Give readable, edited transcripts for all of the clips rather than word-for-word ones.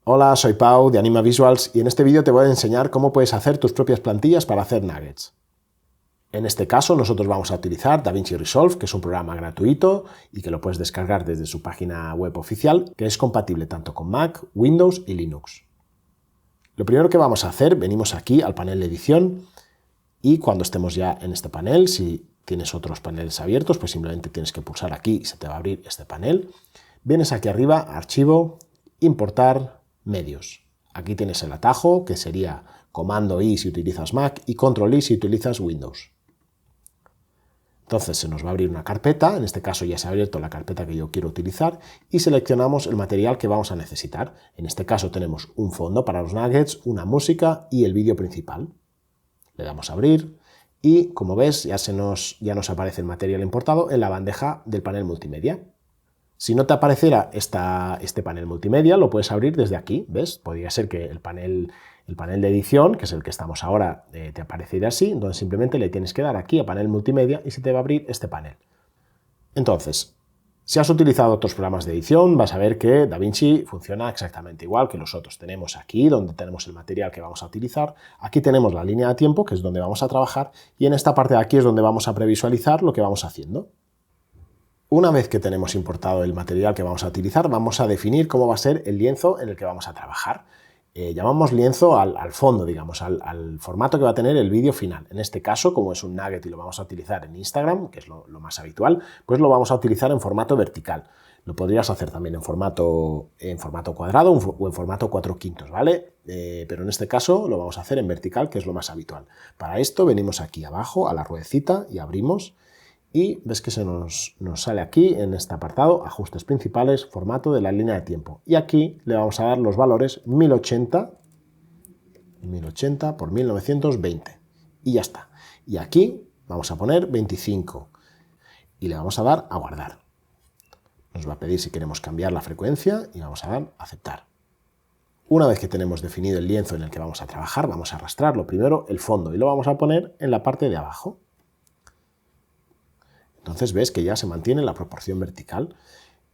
Hola, soy Pau de Anima Visuals y en este vídeo te voy a enseñar cómo puedes hacer tus propias plantillas para hacer nuggets. En este caso nosotros vamos a utilizar DaVinci Resolve, que es un programa gratuito y que lo puedes descargar desde su página web oficial, que es compatible tanto con Mac, Windows y Linux. Lo primero que vamos a hacer, venimos aquí al panel de edición y cuando estemos ya en este panel, si tienes otros paneles abiertos, pues simplemente tienes que pulsar aquí y se te va a abrir este panel. Vienes aquí arriba, Archivo, Importar, Medios. Aquí tienes el atajo, que sería Comando I si utilizas Mac y Control I si utilizas Windows. Entonces se nos va a abrir una carpeta, en este caso ya se ha abierto la carpeta que yo quiero utilizar, y seleccionamos el material que vamos a necesitar. En este caso tenemos un fondo para los nuggets, una música y el vídeo principal. Le damos a abrir y, como ves, ya nos aparece el material importado en la bandeja del panel multimedia. Si no te apareciera este panel multimedia, lo puedes abrir desde aquí, ¿ves? Podría ser que el panel de edición, que es el que estamos ahora, te apareciera así, entonces simplemente le tienes que dar aquí a panel multimedia y se te va a abrir este panel. Entonces, si has utilizado otros programas de edición, vas a ver que DaVinci funciona exactamente igual que los otros. Tenemos aquí donde tenemos el material que vamos a utilizar, aquí tenemos la línea de tiempo, que es donde vamos a trabajar, y en esta parte de aquí es donde vamos a previsualizar lo que vamos haciendo. Una vez que tenemos importado el material que vamos a utilizar, vamos a definir cómo va a ser el lienzo en el que vamos a trabajar. Llamamos lienzo al fondo, digamos, al formato que va a tener el vídeo final. En este caso, como es un nugget y lo vamos a utilizar en Instagram, que es lo más habitual, pues lo vamos a utilizar en formato vertical. Lo podrías hacer también en formato cuadrado o en formato 4/5, ¿vale? Pero en este caso lo vamos a hacer en vertical, que es lo más habitual. Para esto venimos aquí abajo a la ruedecita y abrimos. Y ves que se nos sale aquí en este apartado, ajustes principales, formato de la línea de tiempo. Y aquí le vamos a dar los valores 1080 por 1920. Y ya está. Y aquí vamos a poner 25. Y le vamos a dar a guardar. Nos va a pedir si queremos cambiar la frecuencia y vamos a dar a aceptar. Una vez que tenemos definido el lienzo en el que vamos a trabajar, vamos a arrastrar primero el fondo y lo vamos a poner en la parte de abajo. Entonces ves que ya se mantiene la proporción vertical.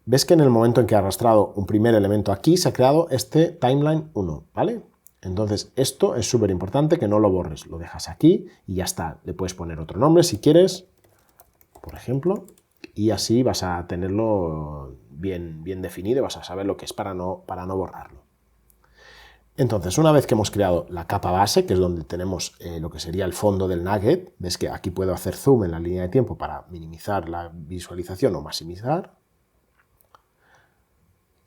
Ves que en el momento en que he arrastrado un primer elemento aquí, se ha creado este timeline 1, ¿vale? Entonces esto es súper importante que no lo borres, lo dejas aquí y ya está. Le puedes poner otro nombre si quieres, por ejemplo, y así vas a tenerlo bien definido, vas a saber lo que es para no borrarlo. Entonces, una vez que hemos creado la capa base, que es donde tenemos lo que sería el fondo del nugget, ves que aquí puedo hacer zoom en la línea de tiempo para minimizar la visualización o maximizar.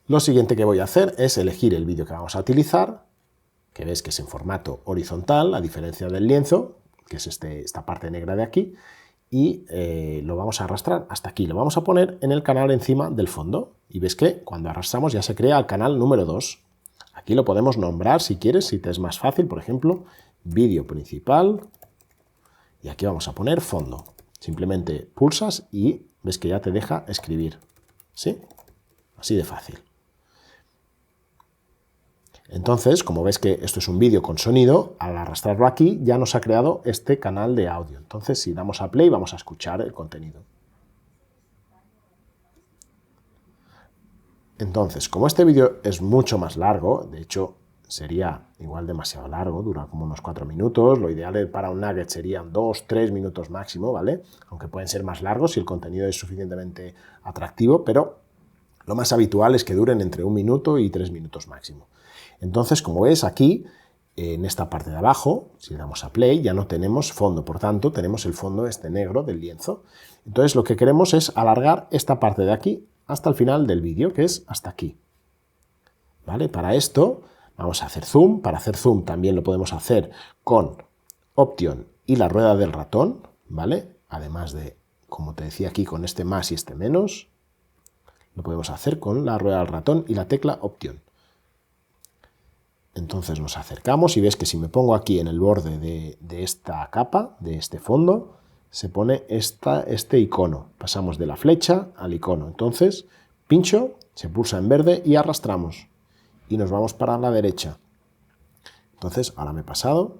Lo siguiente que voy a hacer es elegir el vídeo que vamos a utilizar, que ves que es en formato horizontal, a diferencia del lienzo, que es esta parte negra de aquí, y lo vamos a arrastrar hasta aquí. Lo vamos a poner en el canal encima del fondo, y ves que cuando arrastramos ya se crea el canal número 2. Aquí lo podemos nombrar si quieres, si te es más fácil, por ejemplo, vídeo principal, y aquí vamos a poner fondo. Simplemente pulsas y ves que ya te deja escribir, ¿sí? Así de fácil. Entonces, como ves que esto es un vídeo con sonido, al arrastrarlo aquí ya nos ha creado este canal de audio. Entonces, si damos a play, vamos a escuchar el contenido. Entonces, como este vídeo es mucho más largo, de hecho sería igual demasiado largo, dura como unos 4 minutos, lo ideal para un nugget serían 2-3 minutos máximo, ¿vale? Aunque pueden ser más largos si el contenido es suficientemente atractivo, pero lo más habitual es que duren entre 1 minuto y 3 minutos máximo. Entonces, como ves aquí, en esta parte de abajo, si le damos a play, ya no tenemos fondo, por tanto tenemos el fondo este negro del lienzo. Entonces lo que queremos es alargar esta parte de aquí hasta el final del vídeo, que es hasta aquí. ¿Vale? Para esto vamos a hacer zoom. Para hacer zoom también lo podemos hacer con Option y la rueda del ratón, ¿vale? Además de, como te decía aquí, con este más y este menos, lo podemos hacer con la rueda del ratón y la tecla Option. Entonces nos acercamos y ves que si me pongo aquí en el borde de esta capa, de este fondo, se pone este icono. Pasamos de la flecha al icono. Entonces, pincho, se pulsa en verde y arrastramos. Y nos vamos para la derecha. Entonces, ahora me he pasado.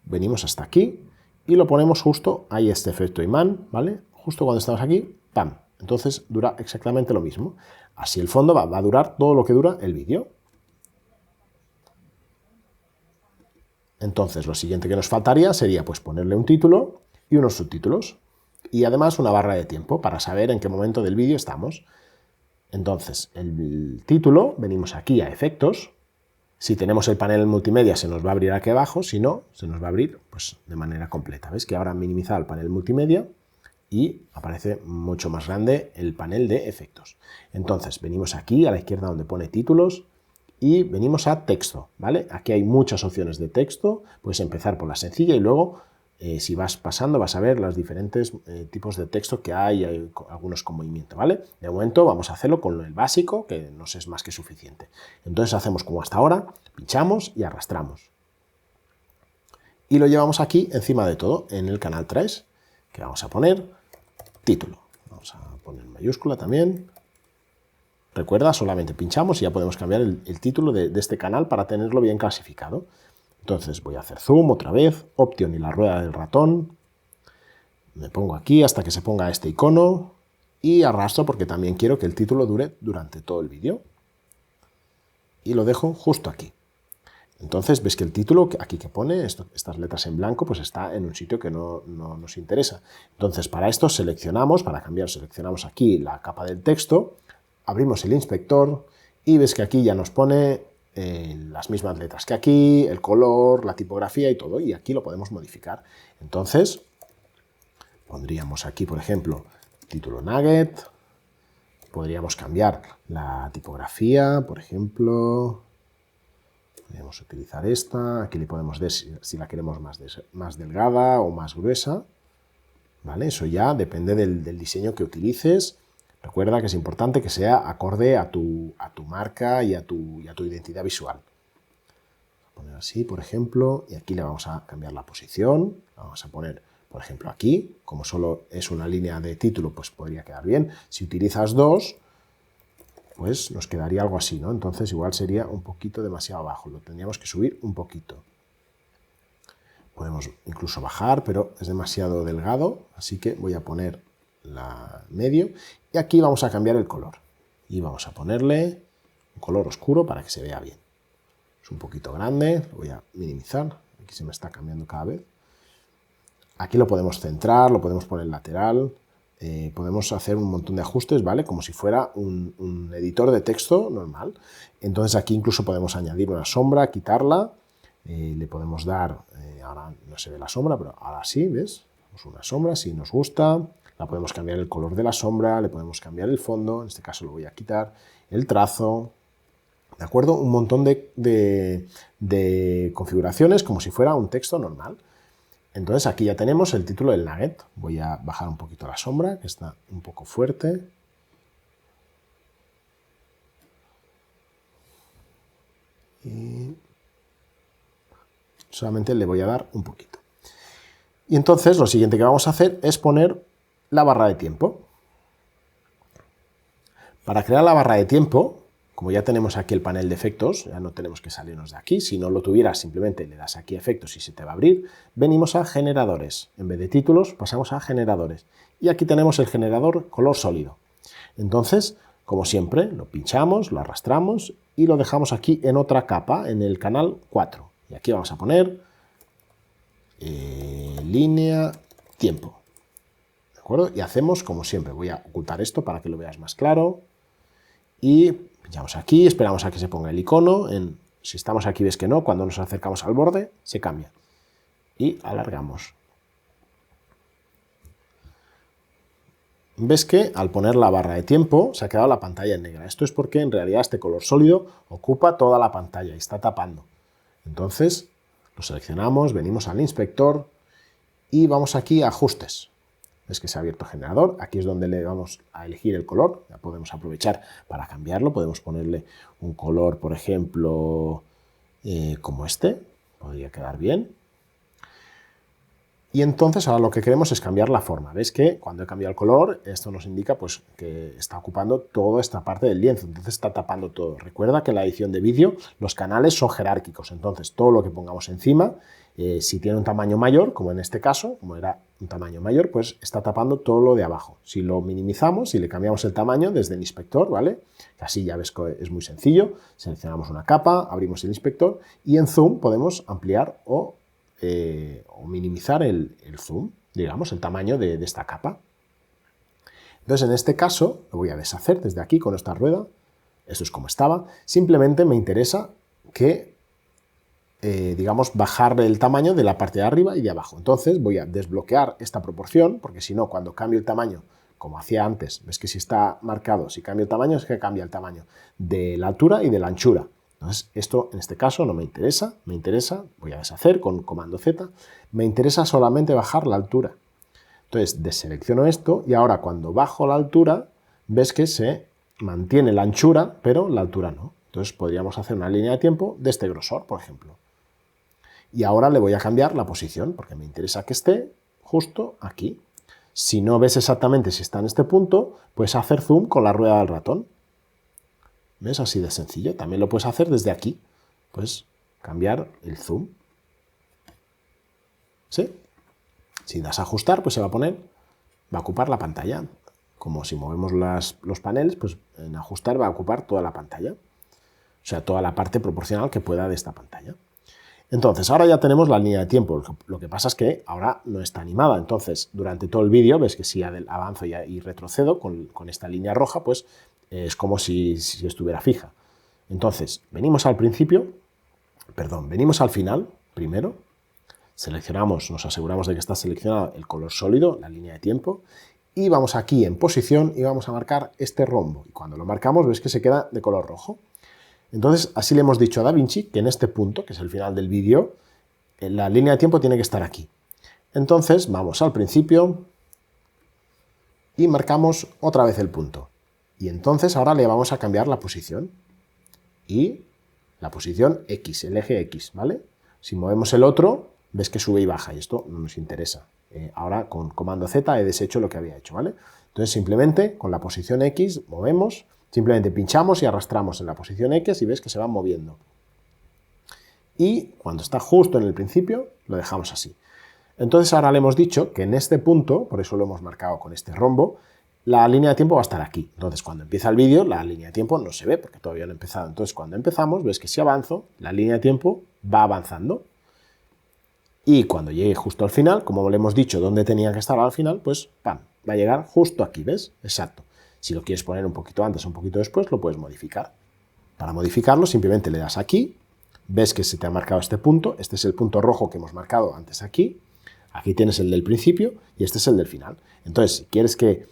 Venimos hasta aquí y lo ponemos justo, ahí este efecto imán, ¿vale? Justo cuando estamos aquí, ¡pam! Entonces dura exactamente lo mismo. Así el fondo va a durar todo lo que dura el vídeo. Entonces, lo siguiente que nos faltaría sería pues, ponerle un título y unos subtítulos. Y además una barra de tiempo para saber en qué momento del vídeo estamos. Entonces, el título, venimos aquí a efectos. Si tenemos el panel multimedia se nos va a abrir aquí abajo, si no, se nos va a abrir pues, de manera completa. ¿Ves que ahora han minimizado el panel multimedia y aparece mucho más grande el panel de efectos? Entonces, venimos aquí a la izquierda donde pone títulos y venimos a texto, ¿vale? Aquí hay muchas opciones de texto, puedes empezar por la sencilla y luego, si vas pasando, vas a ver los diferentes tipos de texto que hay algunos con movimiento, ¿vale? De momento vamos a hacerlo con el básico, que nos es más que suficiente. Entonces hacemos como hasta ahora, pinchamos y arrastramos. Y lo llevamos aquí encima de todo, en el canal 3, que vamos a poner título. Vamos a poner mayúscula también. Recuerda, solamente pinchamos y ya podemos cambiar el título de este canal para tenerlo bien clasificado. Entonces voy a hacer zoom otra vez, option y la rueda del ratón. Me pongo aquí hasta que se ponga este icono y arrastro porque también quiero que el título dure durante todo el vídeo. Y lo dejo justo aquí. Entonces ves que el título aquí que pone, estas letras en blanco, pues está en un sitio que no nos interesa. Entonces para esto seleccionamos, para cambiar, seleccionamos aquí la capa del texto, abrimos el inspector y ves que aquí ya nos pone las mismas letras que aquí, el color, la tipografía y todo, y aquí lo podemos modificar. Entonces, pondríamos aquí, por ejemplo, título Nugget, podríamos cambiar la tipografía, por ejemplo, podríamos utilizar esta, aquí le podemos ver si la queremos más delgada o más gruesa, ¿vale? Eso ya depende del diseño que utilices. Recuerda que es importante que sea acorde a tu marca y a tu identidad visual. Vamos a poner así, por ejemplo, y aquí le vamos a cambiar la posición. Vamos a poner, por ejemplo, aquí. Como solo es una línea de título, pues podría quedar bien. Si utilizas dos, pues nos quedaría algo así, ¿no? Entonces igual sería un poquito demasiado abajo. Lo tendríamos que subir un poquito. Podemos incluso bajar, pero es demasiado delgado, así que voy a poner la medio y aquí vamos a cambiar el color y vamos a ponerle un color oscuro para que se vea bien. Es un poquito grande, lo voy a minimizar, aquí se me está cambiando cada vez. Aquí lo podemos centrar, lo podemos poner lateral, podemos hacer un montón de ajustes, ¿vale? Como si fuera un editor de texto normal. Entonces aquí incluso podemos añadir una sombra, quitarla, le podemos dar, ahora no se ve la sombra, pero ahora sí, ¿ves? Una sombra si nos gusta. La podemos cambiar el color de la sombra, le podemos cambiar el fondo, en este caso lo voy a quitar, el trazo, ¿de acuerdo? Un montón de configuraciones como si fuera un texto normal. Entonces aquí ya tenemos el título del nugget. Voy a bajar un poquito la sombra, que está un poco fuerte. Y solamente le voy a dar un poquito. Y entonces lo siguiente que vamos a hacer es poner la barra de tiempo. Para crear la barra de tiempo, como ya tenemos aquí el panel de efectos, ya no tenemos que salirnos de aquí, si no lo tuvieras simplemente le das aquí a efectos y se te va a abrir, venimos a generadores, en vez de títulos pasamos a generadores y aquí tenemos el generador color sólido. Entonces, como siempre, lo pinchamos, lo arrastramos y lo dejamos aquí en otra capa, en el canal 4. Y aquí vamos a poner línea tiempo. ¿De acuerdo? Y hacemos como siempre. Voy a ocultar esto para que lo veas más claro. Y pinchamos aquí, esperamos a que se ponga el icono. Si estamos aquí ves que no, cuando nos acercamos al borde se cambia. Y alargamos. Ves que al poner la barra de tiempo se ha quedado la pantalla en negra. Esto es porque en realidad este color sólido ocupa toda la pantalla y está tapando. Entonces lo seleccionamos, venimos al inspector y vamos aquí a ajustes. Ves que se ha abierto el generador, aquí es donde le vamos a elegir el color, ya podemos aprovechar para cambiarlo, podemos ponerle un color, por ejemplo, como este, podría quedar bien. Y entonces ahora lo que queremos es cambiar la forma. ¿Ves que cuando he cambiado el color, esto nos indica pues, que está ocupando toda esta parte del lienzo, entonces está tapando todo. Recuerda que en la edición de vídeo los canales son jerárquicos, entonces todo lo que pongamos encima, si tiene un tamaño mayor, como en este caso, como era un tamaño mayor, pues está tapando todo lo de abajo. Si lo minimizamos, si le cambiamos el tamaño desde el inspector, ¿vale? Así ya ves que es muy sencillo, seleccionamos una capa, abrimos el inspector y en Zoom podemos ampliar o minimizar el zoom, digamos, el tamaño de esta capa. Entonces, en este caso, lo voy a deshacer desde aquí con esta rueda. Esto es como estaba. Simplemente me interesa que, digamos, bajar el tamaño de la parte de arriba y de abajo. Entonces, voy a desbloquear esta proporción, porque si no, cuando cambio el tamaño, como hacía antes, ves que si está marcado, si cambio el tamaño, es que cambia el tamaño de la altura y de la anchura. Entonces, esto en este caso no me interesa, voy a deshacer con comando Z, me interesa solamente bajar la altura. Entonces, deselecciono esto y ahora cuando bajo la altura, ves que se mantiene la anchura, pero la altura no. Entonces, podríamos hacer una línea de tiempo de este grosor, por ejemplo. Y ahora le voy a cambiar la posición, porque me interesa que esté justo aquí. Si no ves exactamente si está en este punto, puedes hacer zoom con la rueda del ratón. ¿Ves? Así de sencillo. También lo puedes hacer desde aquí. Pues cambiar el zoom. ¿Sí? Si das a ajustar, pues se va a poner, va a ocupar la pantalla. Como si movemos los paneles, pues en ajustar va a ocupar toda la pantalla. O sea, toda la parte proporcional que pueda de esta pantalla. Entonces, ahora ya tenemos la línea de tiempo. Lo que pasa es que ahora no está animada. Entonces, durante todo el vídeo, ves que si avanzo y retrocedo con esta línea roja, pues es como si estuviera fija. Entonces, venimos al final, primero, seleccionamos, nos aseguramos de que está seleccionado el color sólido, la línea de tiempo, y vamos aquí en posición y vamos a marcar este rombo. Y cuando lo marcamos, ves que se queda de color rojo. Entonces, así le hemos dicho a DaVinci que en este punto, que es el final del vídeo, la línea de tiempo tiene que estar aquí. Entonces, vamos al principio y marcamos otra vez el punto. Y entonces ahora le vamos a cambiar la posición. Y la posición X, el eje X, ¿vale? Si movemos el otro, ves que sube y baja y esto no nos interesa. Ahora con comando Z he deshecho lo que había hecho, ¿vale? Entonces simplemente con la posición X movemos, simplemente pinchamos y arrastramos en la posición X y ves que se van moviendo. Y cuando está justo en el principio, lo dejamos así. Entonces ahora le hemos dicho que en este punto, por eso lo hemos marcado con este rombo, la línea de tiempo va a estar aquí. Entonces cuando empieza el vídeo, la línea de tiempo no se ve porque todavía no ha empezado. Entonces cuando empezamos, ves que si avanzo, la línea de tiempo va avanzando. Y cuando llegue justo al final, como le hemos dicho dónde tenía que estar al final, pues ¡pam!, va a llegar justo aquí, ¿ves? Exacto. Si lo quieres poner un poquito antes o un poquito después, lo puedes modificar. Para modificarlo, simplemente le das aquí, ves que se te ha marcado este punto, este es el punto rojo que hemos marcado antes aquí, aquí tienes el del principio y este es el del final. Entonces, si quieres que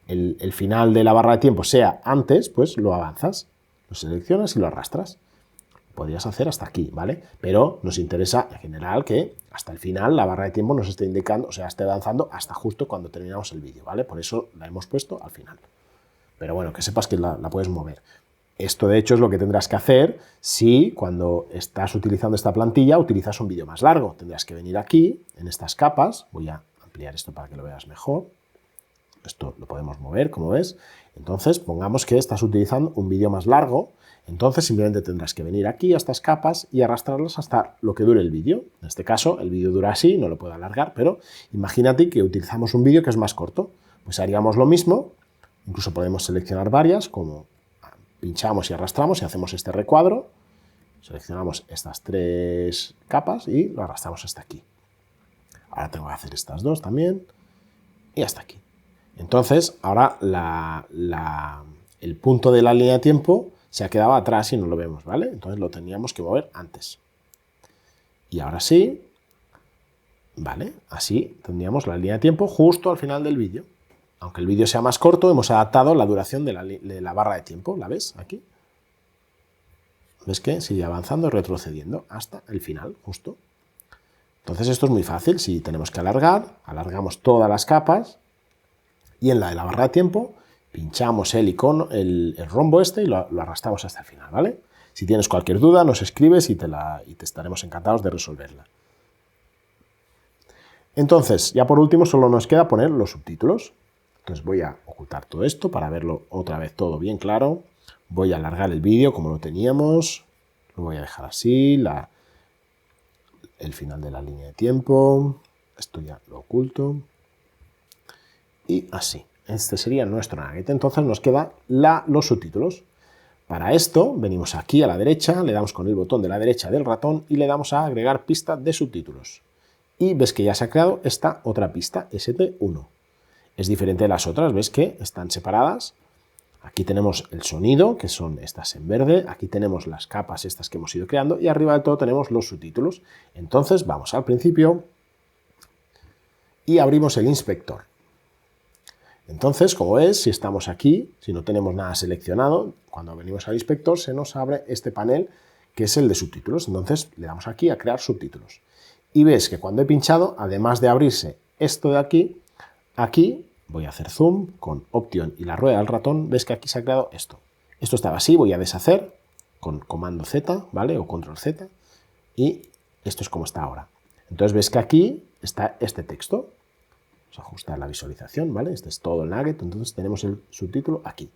el final de la barra de tiempo sea antes, pues lo avanzas, lo seleccionas y lo arrastras. Podrías hacer hasta aquí, ¿vale? Pero nos interesa en general que hasta el final la barra de tiempo nos esté indicando, o sea, esté avanzando hasta justo cuando terminamos el vídeo, ¿vale? Por eso la hemos puesto al final. Pero bueno, que sepas que la puedes mover. Esto, de hecho, es lo que tendrás que hacer si cuando estás utilizando esta plantilla utilizas un vídeo más largo. Tendrás que venir aquí, en estas capas. Voy a ampliar esto para que lo veas mejor. Esto lo podemos mover, como ves. Entonces, pongamos que estás utilizando un vídeo más largo. Entonces, simplemente tendrás que venir aquí a estas capas y arrastrarlas hasta lo que dure el vídeo. En este caso, el vídeo dura así, no lo puedo alargar, pero imagínate que utilizamos un vídeo que es más corto. Pues haríamos lo mismo. Incluso podemos seleccionar varias, como pinchamos y arrastramos y hacemos este recuadro. Seleccionamos estas 3 capas y lo arrastramos hasta aquí. Ahora tengo que hacer estas 2 también y hasta aquí. Entonces, ahora el punto de la línea de tiempo se ha quedado atrás y no lo vemos, ¿vale? Entonces lo teníamos que mover antes. Y ahora sí, ¿vale? Así tendríamos la línea de tiempo justo al final del vídeo. Aunque el vídeo sea más corto, hemos adaptado la duración de la barra de tiempo. ¿La ves aquí? ¿Ves que sigue avanzando y retrocediendo hasta el final, justo? Entonces esto es muy fácil. Si tenemos que alargar, alargamos todas las capas y en la de la barra de tiempo pinchamos el icono, el rombo este y lo arrastramos hasta el final, ¿vale? Si tienes cualquier duda, nos escribes y te estaremos encantados de resolverla. Entonces, ya por último, solo nos queda poner los subtítulos. Entonces voy a ocultar todo esto para verlo otra vez todo bien claro. Voy a alargar el vídeo como lo teníamos. Lo voy a dejar así, el final de la línea de tiempo. Esto ya lo oculto. Y así. Este sería nuestro nugget. Entonces nos quedan los subtítulos. Para esto venimos aquí a la derecha, le damos con el botón de la derecha del ratón y le damos a agregar pista de subtítulos. Y ves que ya se ha creado esta otra pista, ST1. Es diferente de las otras, ves que están separadas. Aquí tenemos el sonido, que son estas en verde. Aquí tenemos las capas estas que hemos ido creando. Y arriba del todo tenemos los subtítulos. Entonces vamos al principio y abrimos el inspector. Entonces, como ves, si estamos aquí, si no tenemos nada seleccionado, cuando venimos al inspector se nos abre este panel que es el de subtítulos. Entonces le damos aquí a crear subtítulos. Y ves que cuando he pinchado, además de abrirse esto de aquí voy a hacer zoom con Option y la rueda del ratón, ves que aquí se ha creado esto. Esto estaba así, voy a deshacer con comando Z, ¿vale? O control Z, y esto es como está ahora. Entonces ves que aquí está este texto. Vamos a ajustar la visualización, ¿vale? Este es todo el nugget, entonces tenemos el subtítulo aquí.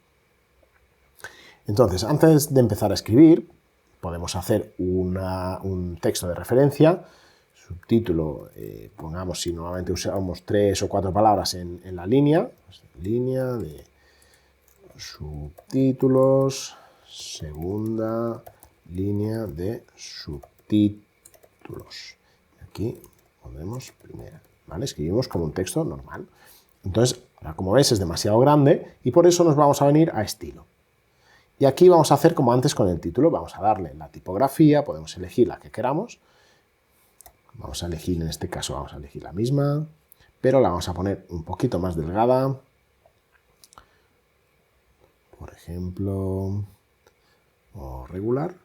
Entonces, antes de empezar a escribir, podemos hacer un texto de referencia. Subtítulo, pongamos, si normalmente usamos 3 o 4 palabras en la línea, pues, línea de subtítulos, segunda línea de subtítulos. Aquí ponemos primera, ¿vale? Escribimos como un texto normal. Entonces, ahora como ves es demasiado grande y por eso nos vamos a venir a estilo. Y aquí vamos a hacer como antes con el título, vamos a darle la tipografía, podemos elegir la que queramos. Vamos a elegir, en este caso vamos a elegir la misma, pero la vamos a poner un poquito más delgada. Por ejemplo, o regular.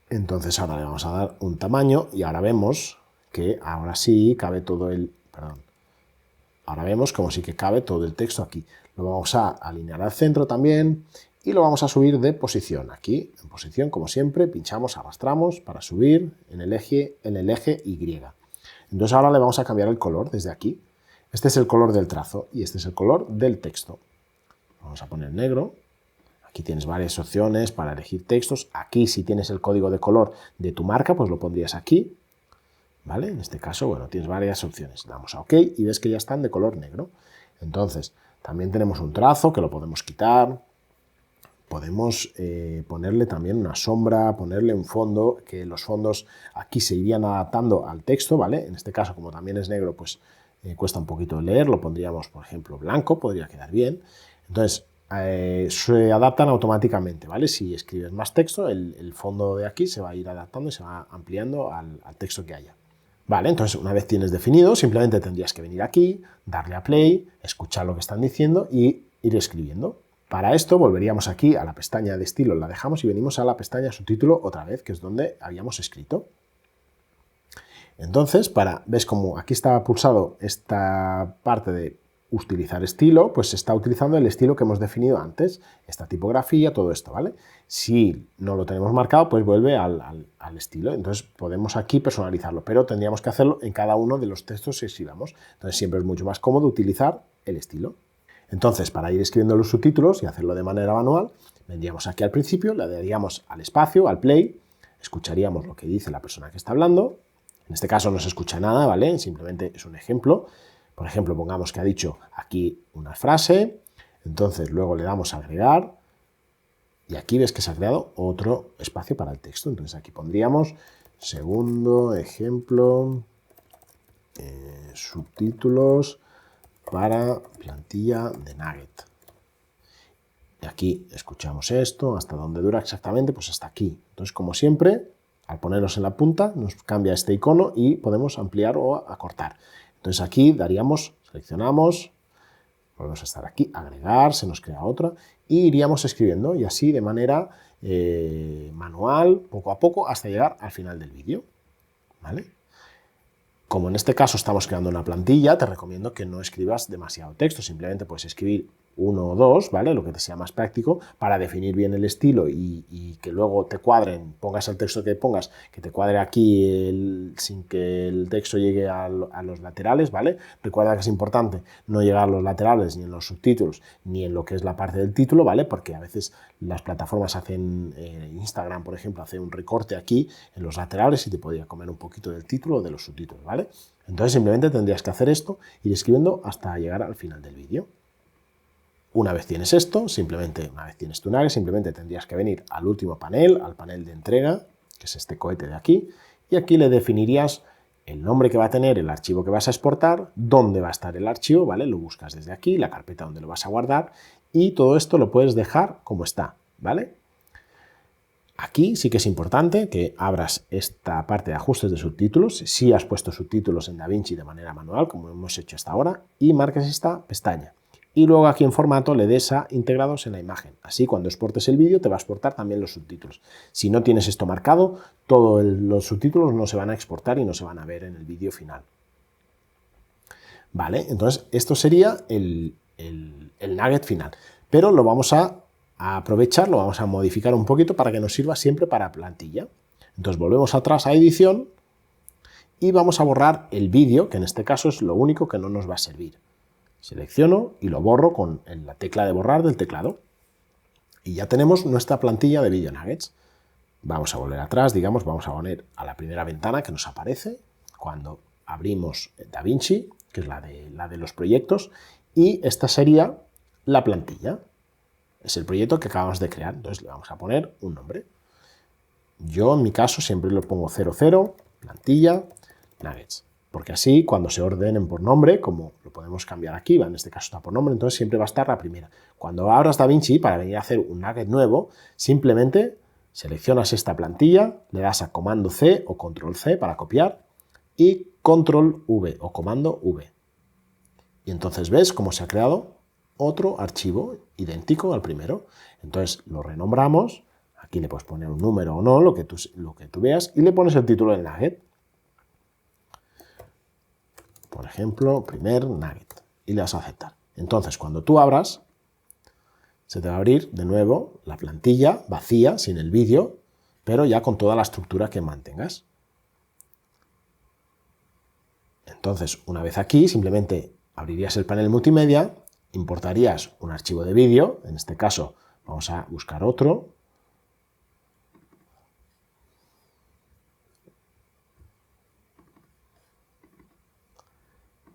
Entonces ahora le vamos a dar un tamaño y ahora vemos que ahora sí cabe todo ahora vemos como sí que cabe todo el texto aquí. Lo vamos a alinear al centro también y lo vamos a subir de posición. Aquí, en posición, como siempre, pinchamos, arrastramos para subir en el eje Y. Entonces ahora le vamos a cambiar el color desde aquí. Este es el color del trazo y este es el color del texto. Vamos a poner negro. Aquí tienes varias opciones para elegir textos. Aquí, si tienes el código de color de tu marca, pues lo pondrías aquí. ¿Vale? En este caso, bueno, tienes varias opciones. Damos a OK y ves que ya están de color negro. Entonces, también tenemos un trazo que lo podemos quitar. Podemos ponerle también una sombra, ponerle un fondo, que los fondos aquí se irían adaptando al texto, ¿vale? En este caso, como también es negro, pues cuesta un poquito leer. Lo pondríamos, por ejemplo, blanco, podría quedar bien. Entonces, se adaptan automáticamente, ¿vale? Si escribes más texto, el fondo de aquí se va a ir adaptando y se va ampliando al texto que haya. Vale, entonces una vez tienes definido, simplemente tendrías que venir aquí, darle a play, escuchar lo que están diciendo y ir escribiendo. Para esto volveríamos aquí a la pestaña de estilo, la dejamos y venimos a la pestaña subtítulo otra vez, que es donde habíamos escrito. Entonces, ves como aquí está pulsado esta parte de utilizar estilo, pues se está utilizando el estilo que hemos definido antes, esta tipografía, todo esto, ¿vale? Si no lo tenemos marcado, pues vuelve al estilo. Entonces podemos aquí personalizarlo, pero tendríamos que hacerlo en cada uno de los textos que escribamos. Entonces siempre es mucho más cómodo utilizar el estilo. Entonces, para ir escribiendo los subtítulos y hacerlo de manera manual, vendríamos aquí al principio, le daríamos al espacio, al play, escucharíamos lo que dice la persona que está hablando. En este caso no se escucha nada, ¿vale? Simplemente es un ejemplo. Por ejemplo, pongamos que ha dicho aquí una frase, entonces luego le damos a agregar y aquí ves que se ha creado otro espacio para el texto. Entonces aquí pondríamos segundo ejemplo, subtítulos para plantilla de Nugget. Y aquí escuchamos esto, hasta dónde dura exactamente, pues hasta aquí. Entonces, como siempre, al ponerlos en la punta nos cambia este icono y podemos ampliar o acortar. Entonces aquí daríamos, seleccionamos, volvemos a estar aquí, agregar, se nos crea otra y iríamos escribiendo y así de manera manual, poco a poco, hasta llegar al final del vídeo, ¿vale? Como en este caso estamos creando una plantilla, te recomiendo que no escribas demasiado texto, simplemente puedes escribir 1 o 2, ¿vale? Lo que te sea más práctico para definir bien el estilo y que luego te cuadren, pongas el texto que pongas, que te cuadre aquí sin que el texto llegue a los laterales, ¿vale? Recuerda que es importante no llegar a los laterales ni en los subtítulos ni en lo que es la parte del título, ¿vale? Porque a veces las plataformas hacen, Instagram, por ejemplo, hace un recorte aquí en los laterales y te podría comer un poquito del título o de los subtítulos, ¿vale? Entonces simplemente tendrías que hacer esto, ir escribiendo hasta llegar al final del vídeo. Una vez tienes esto, una vez tienes tu nugget, simplemente tendrías que venir al último panel, al panel de entrega, que es este cohete de aquí, y aquí le definirías el nombre que va a tener el archivo que vas a exportar, dónde va a estar el archivo, ¿vale? Lo buscas desde aquí, la carpeta donde lo vas a guardar, y todo esto lo puedes dejar como está, ¿vale? Aquí sí que es importante que abras esta parte de ajustes de subtítulos, si has puesto subtítulos en DaVinci de manera manual, como hemos hecho hasta ahora, y marques esta pestaña. Y luego aquí en formato le des a integrados en la imagen. Así cuando exportes el vídeo te va a exportar también los subtítulos. Si no tienes esto marcado, todos los subtítulos no se van a exportar y no se van a ver en el vídeo final. Vale, entonces esto sería el nugget final. Pero lo vamos a aprovechar, lo vamos a modificar un poquito para que nos sirva siempre para plantilla. Entonces volvemos atrás a edición y vamos a borrar el vídeo, que en este caso es lo único que no nos va a servir. Selecciono y lo borro con la tecla de borrar del teclado. Y ya tenemos nuestra plantilla de Video Nuggets. Vamos a volver atrás, digamos, vamos a poner a la primera ventana que nos aparece cuando abrimos DaVinci, que es la de los proyectos, y esta sería la plantilla. Es el proyecto que acabamos de crear, entonces le vamos a poner un nombre. Yo en mi caso siempre lo pongo 00, plantilla, Nuggets. Porque así, cuando se ordenen por nombre, como lo podemos cambiar aquí, en este caso está por nombre, entonces siempre va a estar la primera. Cuando abras DaVinci para venir a hacer un nugget nuevo, simplemente seleccionas esta plantilla, le das a comando C o control C para copiar y control V o comando V. Y entonces ves cómo se ha creado otro archivo idéntico al primero. Entonces lo renombramos, aquí le puedes poner un número o no, lo que tú veas, y le pones el título del nugget. Por ejemplo, primer nugget, y le das a aceptar. Entonces, cuando tú abras, se te va a abrir de nuevo la plantilla vacía, sin el vídeo, pero ya con toda la estructura que mantengas. Entonces, una vez aquí, simplemente abrirías el panel multimedia, importarías un archivo de vídeo, en este caso vamos a buscar otro,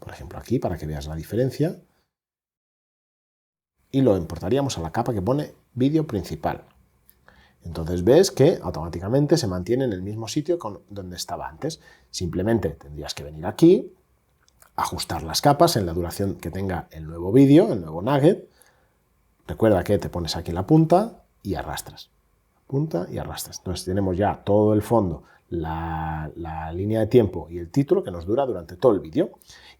por ejemplo aquí, para que veas la diferencia, y lo importaríamos a la capa que pone vídeo principal. Entonces ves que automáticamente se mantiene en el mismo sitio donde estaba antes. Simplemente tendrías que venir aquí, ajustar las capas en la duración que tenga el nuevo vídeo, el nuevo nugget. Recuerda que te pones aquí en la punta y arrastras. Punta y arrastras. Entonces tenemos ya todo el fondo, la línea de tiempo y el título que nos dura durante todo el vídeo.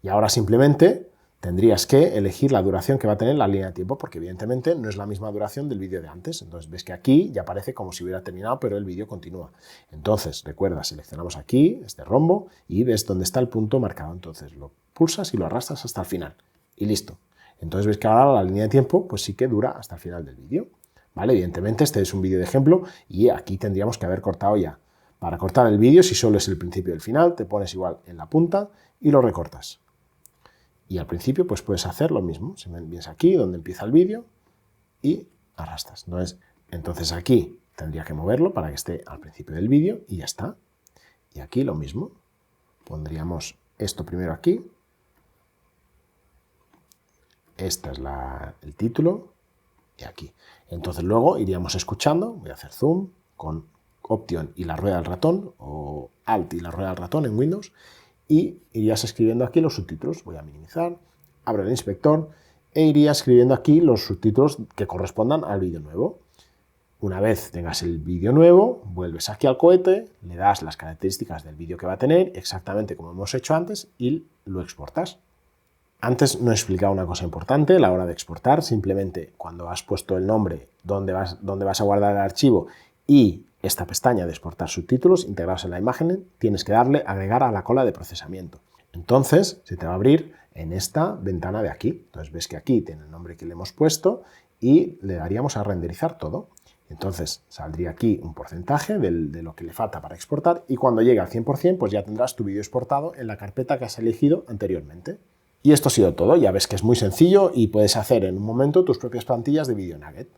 Y ahora simplemente tendrías que elegir la duración que va a tener la línea de tiempo, porque evidentemente no es la misma duración del vídeo de antes. Entonces ves que aquí ya parece como si hubiera terminado, pero el vídeo continúa. Entonces, recuerda, seleccionamos aquí este rombo y ves dónde está el punto marcado. Entonces lo pulsas y lo arrastras hasta el final. Y listo. Entonces ves que ahora la línea de tiempo pues sí que dura hasta el final del vídeo. ¿Vale? Evidentemente este es un vídeo de ejemplo y aquí tendríamos que haber cortado ya. Para cortar el vídeo, si solo es el principio y el final, te pones igual en la punta y lo recortas. Y al principio pues puedes hacer lo mismo. Si vienes aquí donde empieza el vídeo y arrastras. Entonces aquí tendría que moverlo para que esté al principio del vídeo y ya está. Y aquí lo mismo. Pondríamos esto primero aquí. Este es el título. Y aquí. Entonces luego iríamos escuchando. Voy a hacer zoom con Option y la rueda del ratón o Alt y la rueda del ratón en Windows. Y irías escribiendo aquí los subtítulos. Voy a minimizar, abro el inspector e iría escribiendo aquí los subtítulos que correspondan al vídeo nuevo. Una vez tengas el vídeo nuevo, vuelves aquí al cohete, le das las características del vídeo que va a tener, exactamente como hemos hecho antes, y lo exportas. Antes no he explicado una cosa importante a la hora de exportar. Simplemente cuando has puesto el nombre, dónde vas a guardar el archivo y esta pestaña de exportar subtítulos integrados en la imagen, tienes que darle agregar a la cola de procesamiento. Entonces se te va a abrir en esta ventana de aquí. Entonces ves que aquí tiene el nombre que le hemos puesto y le daríamos a renderizar todo. Entonces saldría aquí un porcentaje de lo que le falta para exportar y cuando llegue al 100% pues ya tendrás tu vídeo exportado en la carpeta que has elegido anteriormente. Y esto ha sido todo, ya ves que es muy sencillo y puedes hacer en un momento tus propias plantillas de Video Nugget.